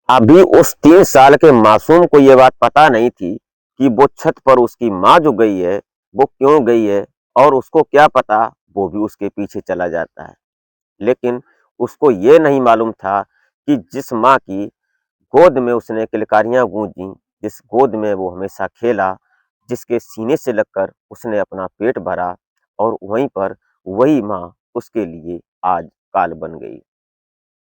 अभी उस 3 साल के मासूम को ये बात पता नहीं थी कि वो छत पर उसकी माँ जो गई है, वो क्यों गई है और उसको क्या पता वो भी उसके पीछे चला जाता है। लेकिन उसको ये नहीं मालूम था कि जिस माँ की गोद में उसने किलकारियाँ गूँजी, जिस गोद में वो हमेशा खेला, जिसके सीने से लगकर उसने अपना पेट भरा और वहीं पर वही माँ उसके लिए आज काल बन गई।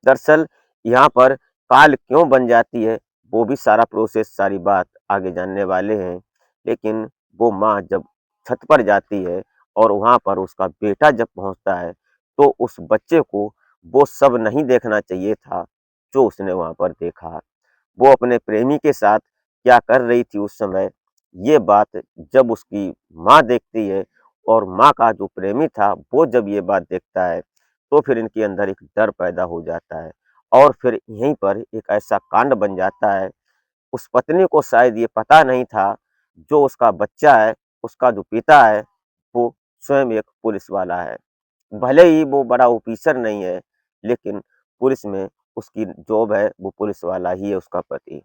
दरअसल यहाँ पर काल क्यों बन जाती है, वो भी सारा प्रोसेस, सारी बात आगे जानने वाले हैं। लेकिन वो माँ जब छत पर जाती है और वहाँ पर उसका बेटा जब पहुँचता है, तो उस बच्चे को वो सब नहीं देखना चाहिए था, जो उसने वहाँ पर देखा। वो अपने प्रेमी के साथ क्या कर रही थी उस समय, ये बात जब उसकी माँ देखती है और माँ का जो प्रेमी था, वो जब ये बात देखता है, तो फिर इनके अंदर एक डर पैदा हो जाता है और फिर यहीं पर एक ऐसा कांड बन जाता है। उस पत्नी को शायद ये पता नहीं था, जो उसका बच्चा है, उसका जो पिता है, वो स्वयं एक पुलिस वाला है। भले ही वो बड़ा ऑफिसर नहीं है, लेकिन पुलिस में उसकी जॉब है, वो पुलिस वाला ही है उसका पति।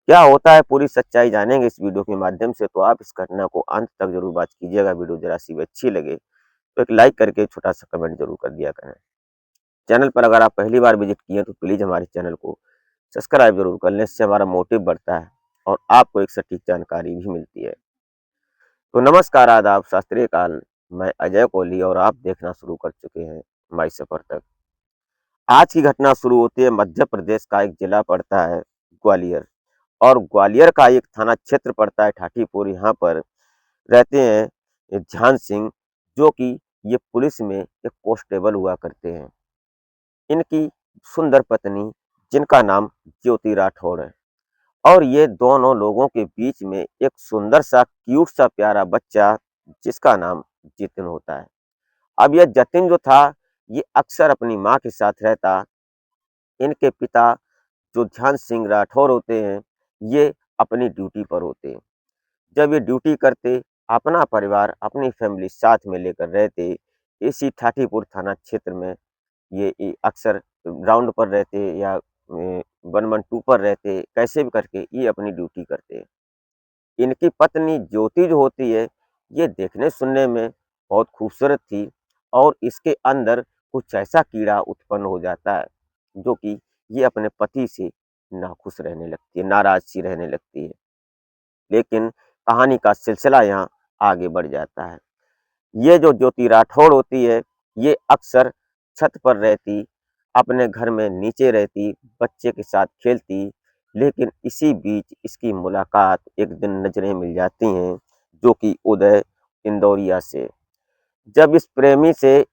क्या होता है पूरी सच्चाई जानेंगे इस वीडियो के माध्यम से, तो आप इस घटना को अंत तक ज़रूर वॉच कीजिएगा। वीडियो ज़रा-सी भी अच्छी लगे, तो एक लाइक करके छोटा-सा कमेंट ज़रूर कर दिया करें। चैनल पर अगर आप पहली बार विज़िट किए हैं, तो प्लीज़ हमारे चैनल को सब्सक्राइब ज़रूर कर लें, इससे हमारा मोटिव बढ़ता है और आपको एक सटीक जानकारी भी मिलती है। तो नमस्कार, आदाब, सत श्री अकाल। मैं अजय कोहली और आप देखना शुरू कर चुके हैं माई सफ़र तक। आज की घटना शुरू होती है, मध्य प्रदेश का एक जिला पड़ता है ग्वालियर और ग्वालियर का एक थाना क्षेत्र पड़ता है ठाठीपुर। यहाँ पर रहते हैं ध्यान सिंह, जो कि ये पुलिस में एक कांस्टेबल हुआ करते हैं। इनकी सुंदर पत्नी, जिनका नाम ज्योति राठौड़ है, और ये दोनों लोगों के बीच में एक सुंदर सा क्यूट सा प्यारा बच्चा, जिसका नाम जितिन होता है। अब यह जतिन जो था, ये अक्सर अपनी माँ के साथ रहता। इनके पिता जो ध्यान सिंह राठौर होते हैं, ये अपनी ड्यूटी पर होते हैं। जब ये ड्यूटी करते, अपना परिवार, अपनी फैमिली साथ में लेकर रहते, इसी ठाठीपुर थाना क्षेत्र में ये अक्सर ग्राउंड पर रहते या 112 पर रहते, कैसे भी करके ये अपनी ड्यूटी करते। इनकी पत्नी ज्योति जो होती है, ये देखने सुनने में बहुत खूबसूरत थी और इसके अंदर कुछ ऐसा कीड़ा उत्पन्न हो जाता है, जो कि ये अपने पति से नाखुश रहने लगती है, नाराज़ सी रहने लगती है। लेकिन कहानी का सिलसिला यहाँ आगे बढ़ जाता है। ये जो ज्योति राठौड़ होती है, ये अक्सर छत पर रहती, अपने घर में नीचे रहती, बच्चे के साथ खेलती, लेकिन इसी बीच इसकी मुलाकात एक दिन नज़रें मिल जाती हैं, जो कि उदय इंदौरिया से। जब इस प्रेमी से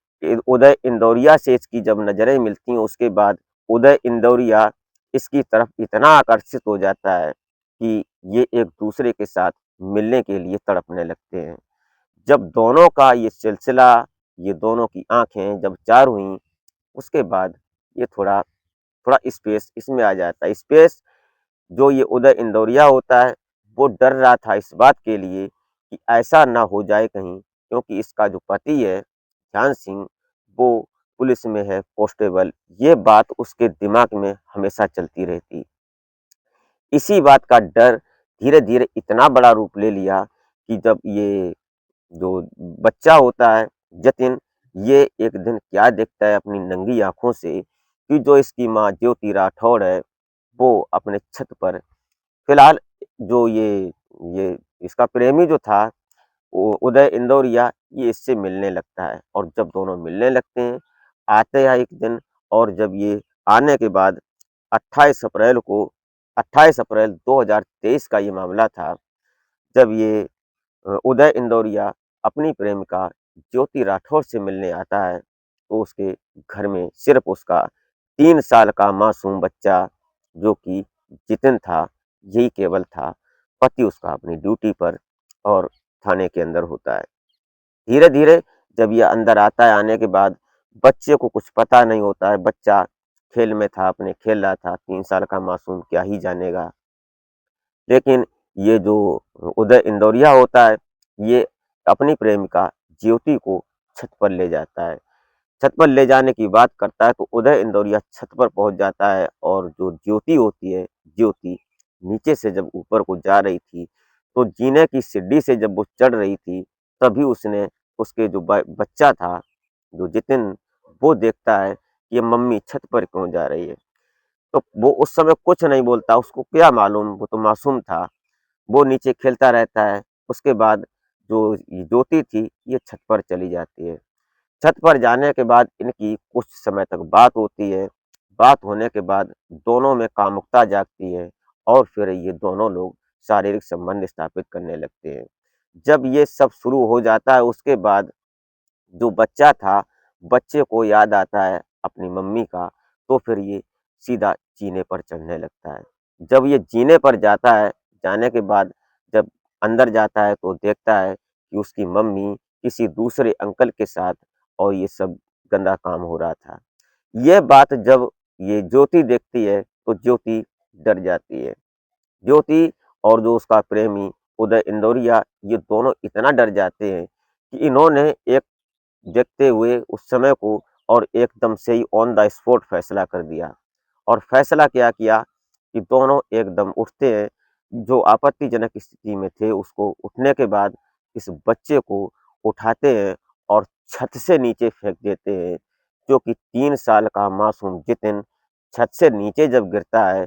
उदय इंदौरिया से इसकी जब नज़रें मिलती हैं, उसके बाद उदय इंदौरिया इसकी तरफ इतना आकर्षित हो जाता है कि ये एक दूसरे के साथ मिलने के लिए तड़पने लगते हैं। जब दोनों का ये सिलसिला, ये दोनों की आँखें जब चार हुईं, उसके बाद ये थोड़ा थोड़ा स्पेस इसमें आ जाता है। स्पेस जो ये उदय इंदौरिया होता है, वो डर रहा था इस बात के लिए कि ऐसा ना हो जाए कहीं, क्योंकि इसका जो पति है, ध्यान सिंह, वो पुलिस में है कांस्टेबल। ये बात उसके दिमाग में हमेशा चलती रहती। इसी बात का डर धीरे-धीरे इतना बड़ा रूप ले लिया कि जब ये जो बच्चा होता है जतिन, ये एक दिन क्या देखता है अपनी नंगी आँखों से कि जो इसकी माँ ज्योति राठौड़ है, वो अपने छत पर फिलहाल जो ये इसका प्रेमी जो था, वो उदय इंदौरिया, ये इससे मिलने लगता है और जब दोनों मिलने लगते हैं, आते हैं एक दिन, और जब ये आने के बाद 28 अप्रैल को 28 अप्रैल 2023 का ये मामला था, जब ये उदय इंदौरिया अपनी प्रेमिका ज्योति राठौर से मिलने आता है, तो उसके घर में सिर्फ उसका 3 साल का मासूम बच्चा, जो कि जितिन था, यही केवल था। पति उसका अपनी ड्यूटी पर और थाने के अंदर होता है। धीरे-धीरे जब ये अंदर आता है, आने के बाद बच्चे को कुछ पता नहीं होता है। बच्चा खेल में था, अपने खेल रहा था, 3 साल का मासूम क्या ही जानेगा। लेकिन ये जो उदय इंदौरिया होता है, ये अपनी प्रेमिका ज्योति को छत पर ले जाता है। छत पर ले जाने की बात करता है, तो उदय इंदौरिया छत पर पहुँच जाता है और जो ज्योति होती है, ज्योति नीचे से जब ऊपर को जा रही थी, तो जीने की सीढ़ी से जब वो चढ़ रही थी, तभी उसने उसके जो बच्चा था, जो जितिन, वो देखता है कि ये मम्मी छत पर क्यों जा रही है। तो वो उस समय कुछ नहीं बोलता, उसको क्या मालूम, वो तो मासूम था। वो नीचे खेलता रहता है। उसके बाद जो ये ज्योति थी, ये छत पर चली जाती है। छत पर जाने के बाद इनकी कुछ समय तक बात होती है। बात होने के बाद दोनों में कामुकता जागती है और फिर ये दोनों लोग शारीरिक संबंध स्थापित करने लगते हैं। जब ये सब शुरू हो जाता है, उसके बाद जो बच्चा था, बच्चे को याद आता है अपनी मम्मी का, तो फिर ये सीधा जीने पर चढ़ने लगता है। जब ये जीने पर जाता है, जाने के बाद जब अंदर जाता है तो देखता है कि उसकी मम्मी किसी दूसरे अंकल के साथ और ये सब गंदा काम हो रहा था। ये बात जब ये ज्योति देखती है, तो ज्योति डर जाती है। ज्योति और जो उसका प्रेमी उदय इंदौरिया, ये दोनों इतना डर जाते हैं कि इन्होंने एक देखते हुए उस समय को और एकदम से ही ऑन द स्पॉट फैसला कर दिया। और फैसला क्या किया कि दोनों एकदम उठते हैं। जो आपत्तिजनक स्थिति में थे, उसको उठने के बाद इस बच्चे को उठाते हैं और छत से नीचे फेंक देते हैं। जो कि 3 साल का मासूम जितिन छत से नीचे जब गिरता है,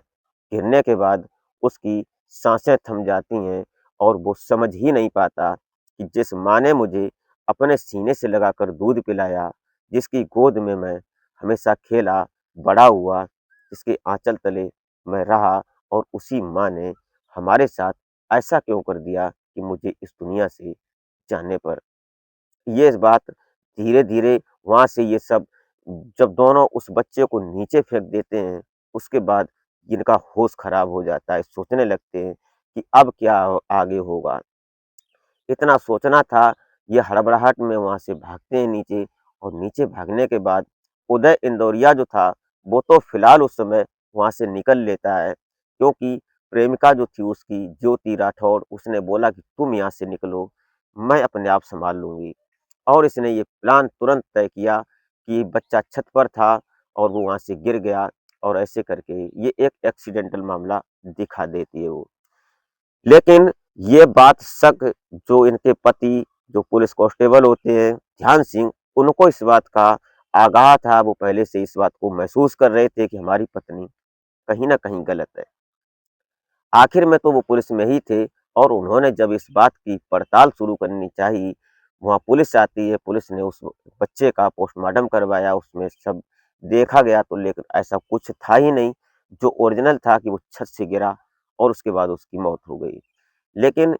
गिरने के बाद उसकी सांसें थम जाती हैं और वो समझ ही नहीं पाता कि जिस माँ ने मुझे अपने सीने से लगाकर दूध पिलाया, जिसकी गोद में मैं हमेशा खेला, बड़ा हुआ, जिसके आँचल तले मैं रहा, और उसी माँ ने हमारे साथ ऐसा क्यों कर दिया कि मुझे इस दुनिया से जाने पर। ये बात धीरे-धीरे वहाँ से ये सब, जब दोनों उस बच्चे को नीचे फेंक देते हैं, उसके बाद इनका होश खराब हो जाता है, सोचने लगते हैं कि अब क्या आगे होगा। इतना सोचना था, ये हड़बड़ाहट में वहाँ से भागते हैं नीचे, और नीचे भागने के बाद उदय इंदौरिया जो था, वो तो फिलहाल उस समय वहाँ से निकल लेता है, क्योंकि प्रेमिका जो थी उसकी, ज्योति राठौड़, उसने बोला कि तुम यहाँ से निकलो, मैं अपने आप सँभाल लूँगी। और इसने ये प्लान तुरंत तय किया कि बच्चा छत पर था और वो वहाँ से गिर गया, और ऐसे करके ये एक एक्सीडेंटल मामला दिखा देती है वो। लेकिन ये बात शक जो इनके पति, जो पुलिस कांस्टेबल होते हैं, ध्यान सिंह, उनको इस बात का आगाह था, वो पहले से इस बात को महसूस कर रहे थे कि हमारी पत्नी कहीं न कहीं गलत है। आखिर में तो वो पुलिस में ही थे, और उन्होंने जब इस बात की पड़ताल शुरू करनी चाहिए, वहाँ पुलिस आती है, पुलिस ने उस बच्चे का पोस्टमार्टम करवाया, उसमें सब देखा गया, तो लेकिन ऐसा कुछ था ही नहीं, जो ओरिजिनल था कि वो छत से गिरा और उसके बाद उसकी मौत हो गई। लेकिन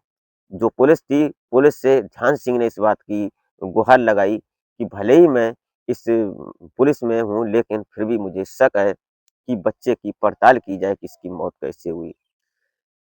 जो पुलिस थी, पुलिस से ध्यान सिंह ने इस बात की गुहार लगाई कि भले ही मैं इस पुलिस में हूँ, लेकिन फिर भी मुझे शक है कि बच्चे की पड़ताल की जाए कि इसकी मौत कैसे हुई।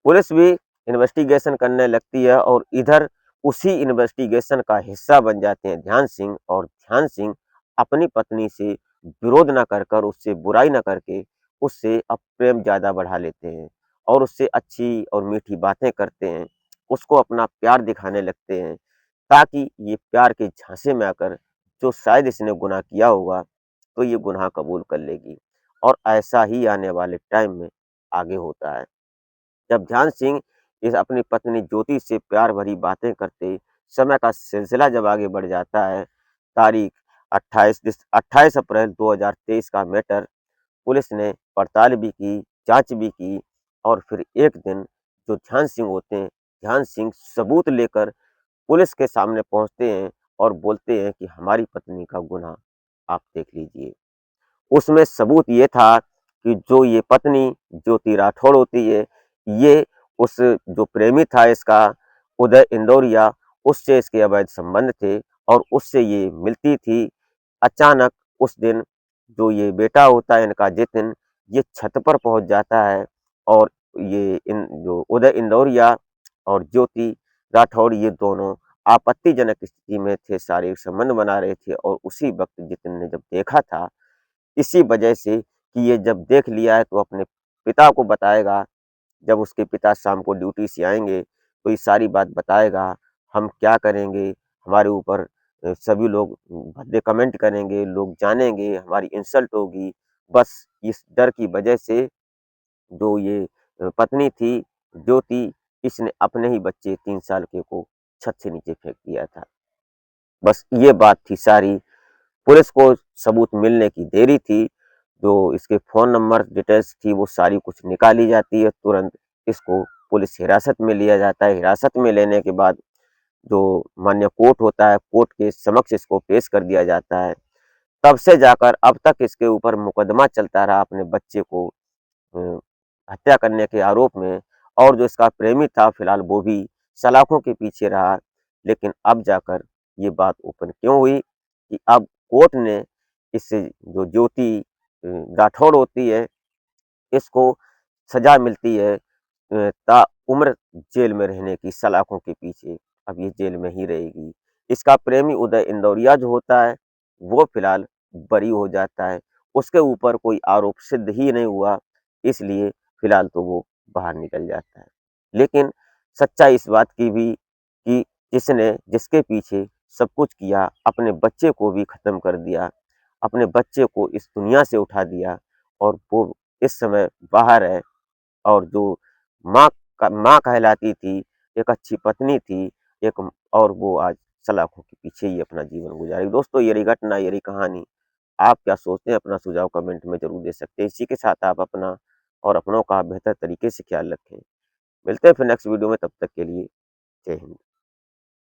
पुलिस भी इन्वेस्टिगेशन करने लगती है, और इधर उसी इन्वेस्टिगेशन का हिस्सा बन जाते हैं ध्यान सिंह, और ध्यान सिंह अपनी पत्नी से विरोध ना कर कर, उससे बुराई ना करके, उससे अब प्रेम ज़्यादा बढ़ा लेते हैं और उससे अच्छी और मीठी बातें करते हैं। उसको अपना प्यार दिखाने लगते हैं, ताकि ये प्यार के झांसे में आकर, जो शायद इसने गुनाह किया होगा, तो ये गुनाह कबूल कर लेगी। और ऐसा ही आने वाले टाइम में आगे होता है। जब ध्यान सिंह इस अपनी पत्नी ज्योति से प्यार भरी बातें करते, समय का सिलसिला जब आगे बढ़ जाता है, तारीख 28 अप्रैल 2023 का मैटर, पुलिस ने पड़ताल भी की, जाँच भी की, और फिर एक दिन जो ध्यान सिंह होते हैं, ध्यान सिंह सबूत लेकर पुलिस के सामने पहुँचते हैं और बोलते हैं कि हमारी पत्नी का गुनाह आप देख लीजिए। उसमें सबूत ये था कि जो ये पत्नी ज्योति राठौड़ होती है, ये उस जो प्रेमी था इसका, उदय इंदौरिया, उससे इसके अवैध संबंध थे और उससे ये मिलती थी। अचानक उस दिन जो ये बेटा होता है इनका जितिन, ये छत पर पहुँच जाता है, और ये इन जो उदय इंदौरिया और ज्योति राठौड़, ये दोनों आपत्तिजनक स्थिति में थे, शारीरिक संबंध बना रहे थे, और उसी वक़्त जितिन ने जब देखा था, इसी वजह से कि ये जब देख लिया है तो अपने पिता को बताएगा। जब उसके पिता शाम को ड्यूटी से आएँगे, तो ये सारी बात बताएगा, हम क्या करेंगे, हमारे ऊपर सभी लोग भद्दे कमेंट करेंगे, लोग जानेंगे, हमारी इंसल्ट होगी। बस इस डर की वजह से जो ये पत्नी थी ज्योति, इसने अपने ही बच्चे 3 साल के को छत से नीचे फेंक दिया था। बस ये बात थी सारी। पुलिस को सबूत मिलने की देरी थी, जो इसके फ़ोन नंबर डिटेल्स थी वो सारी कुछ निकाली जाती है, तुरंत इसको पुलिस हिरासत में लिया जाता है। हिरासत में लेने के बाद जो माननीय कोर्ट होता है, कोर्ट के समक्ष इसको पेश कर दिया जाता है। तब से जाकर अब तक इसके ऊपर मुकदमा चलता रहा अपने बच्चे को अ, हत्या करने के आरोप में, और जो इसका प्रेमी था फिलहाल वो भी सलाखों के पीछे रहा। लेकिन अब जाकर ये बात ओपन क्यों हुई कि अब कोर्ट ने इससे जो ज्योति राठौड़ होती है, इसको सजा मिलती है ताउम्र जेल में रहने की सलाखों के पीछे। अब ये जेल में ही रहेगी। इसका प्रेमी उदय इंदौरिया जो होता है, वो फिलहाल बरी हो जाता है। उसके ऊपर कोई आरोप सिद्ध ही नहीं हुआ, इसलिए फिलहाल तो वो बाहर निकल जाता है। लेकिन सच्चाई इस बात की भी कि जिसके पीछे सब कुछ किया, अपने बच्चे को भी खत्म कर दिया, अपने बच्चे को इस दुनिया से उठा दिया, और वो इस समय बाहर है। और जो माँ माँ कहलाती थी, एक अच्छी पत्नी थी, एक और वो आज सलाखों के पीछे ही अपना जीवन गुजारी। दोस्तों ये रही घटना, ये रही कहानी। आप क्या सोचते हैं? अपना सुझाव कमेंट में ज़रूर दे सकते हैं। इसी के साथ आप अपना और अपनों का बेहतर तरीके से ख्याल रखें। मिलते हैं फिर नेक्स्ट वीडियो में, तब तक के लिए जय हिंद।